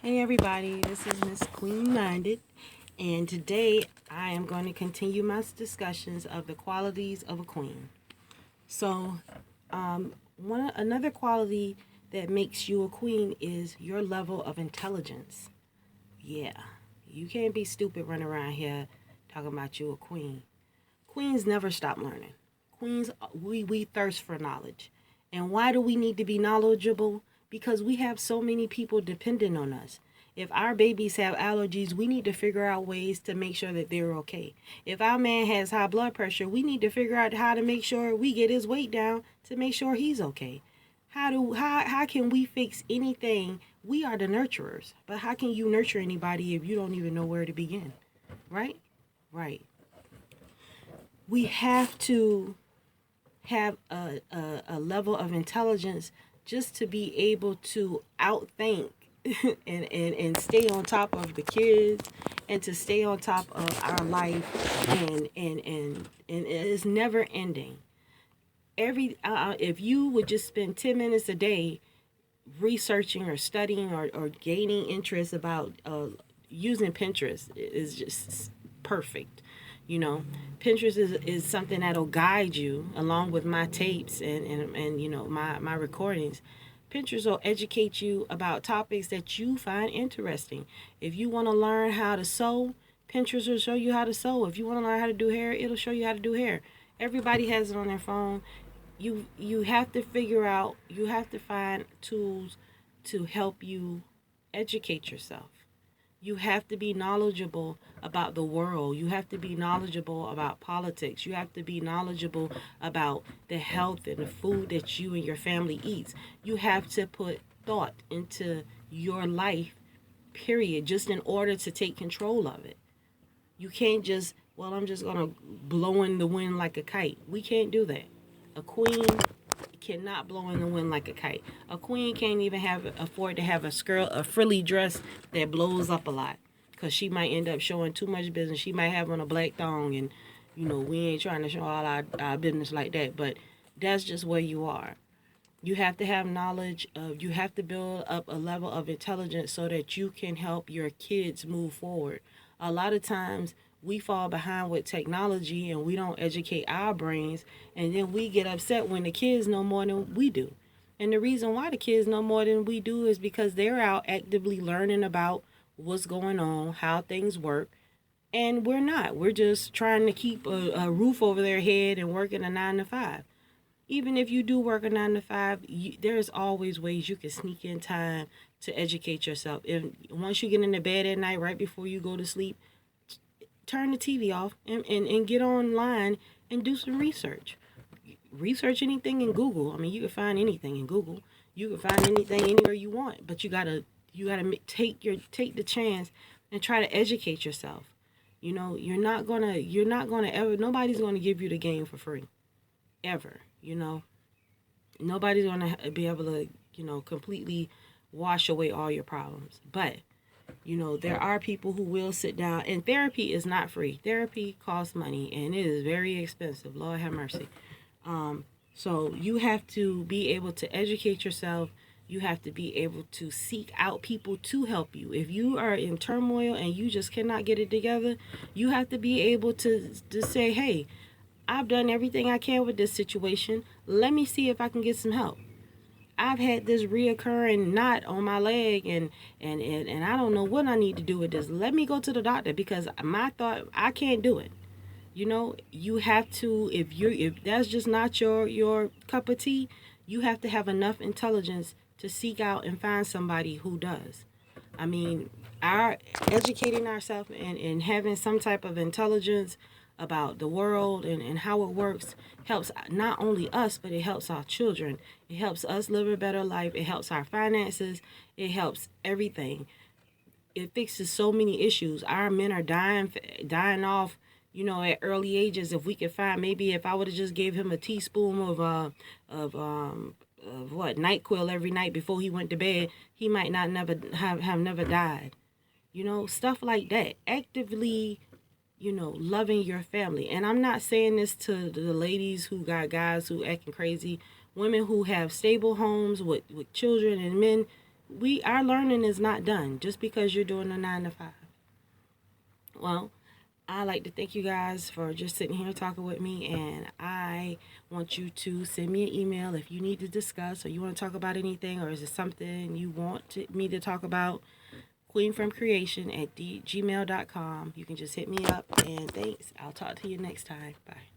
Hey everybody, this is Miss Queen Minded, and today I am going to continue my discussions of the qualities of a queen. So, another quality that makes you a queen is your level of intelligence. Yeah, you can't be stupid running around here talking about you a queen. Queens never stop learning. Queens, we thirst for knowledge. And why do we need to be knowledgeable? Because we have so many people dependent on us. If our babies have allergies, we need to figure out ways to make sure that they're okay. If our man has high blood pressure, we need to figure out how to make sure we get his weight down to make sure he's okay. How can we fix anything? We are the nurturers. But how can you nurture anybody if you don't even know where to begin? Right? Right. We have to have a level of intelligence just to be able to outthink and stay on top of the kids and to stay on top of our life and it's never ending. If you would just spend 10 minutes a day researching or studying or gaining interest about using Pinterest is just perfect. You know, Pinterest is something that'll guide you along with my tapes and you know, my recordings. Pinterest will educate you about topics that you find interesting. If you want to learn how to sew, Pinterest will show you how to sew. If you want to learn how to do hair, it'll show you how to do hair. Everybody has it on their phone. You have to figure out, you have to find tools to help you educate yourself. You have to be knowledgeable about the world. You have to be knowledgeable about politics. You have to be knowledgeable about the health and the food that you and your family eats. You have to put thought into your life, period, just in order to take control of it. You can't just, well, I'm just going to blow in the wind like a kite. We can't do that. A queen cannot blow in the wind like a kite. A queen can't even afford to have a frilly dress that blows up a lot, because she might end up showing too much business. She might have on a black thong, and you know, we ain't trying to show all our business like that, but that's just where you are. You have to have knowledge of, you have to build up a level of intelligence so that you can help your kids move forward. A lot of times we fall behind with technology and we don't educate our brains, and then we get upset when the kids know more than we do. And the reason why the kids know more than we do is because they're out actively learning about what's going on, how things work, and we're not. We're just trying to keep a roof over their head and working a 9 to 5. Even if you do work a 9 to 5, there's always ways you can sneak in time to educate yourself. If once you get into bed at night, right before you go to sleep, turn the TV off and get online and do some research. Research anything in Google. I mean, you can find anything in Google. You can find anything anywhere you want, but you gotta take the chance and try to educate yourself. You know, you're not gonna ever, nobody's gonna give you the game for free, ever. You know, nobody's gonna be able to, you know, completely wash away all your problems, but you know, there are people who will sit down, and therapy is not free. Therapy costs money, and it is very expensive. Lord have mercy. So you have to be able to educate yourself. You have to be able to seek out people to help you. If you are in turmoil and you just cannot get it together, you have to be able to say, hey, I've done everything I can with this situation. Let me see if I can get some help. I've had this reoccurring knot on my leg, and I don't know what I need to do with this. Let me go to the doctor, because my thought, I can't do it. You know, you have to, if that's just not your cup of tea, you have to have enough intelligence to seek out and find somebody who does. I mean, our educating ourselves and having some type of intelligence about the world and how it works helps not only us, but it helps our children. It helps us live a better life. It helps our finances. It helps everything. It fixes so many issues. Our men are dying off, you know, at early ages. If we could find, maybe if I would have just gave him a teaspoon of NyQuil every night before he went to bed, he might not have never died. You know, stuff like that. Actively, you know, loving your family. And I'm not saying this to the ladies who got guys who acting crazy. Women who have stable homes with children and men, our learning is not done just because you're doing a 9 to 5. Well, I like to thank you guys for just sitting here talking with me, and I want you to send me an email if you need to discuss or you want to talk about anything, or is it something you want me to talk about. queenfromcreation@gmail.com. You can just hit me up, and thanks. I'll talk to you next time. Bye.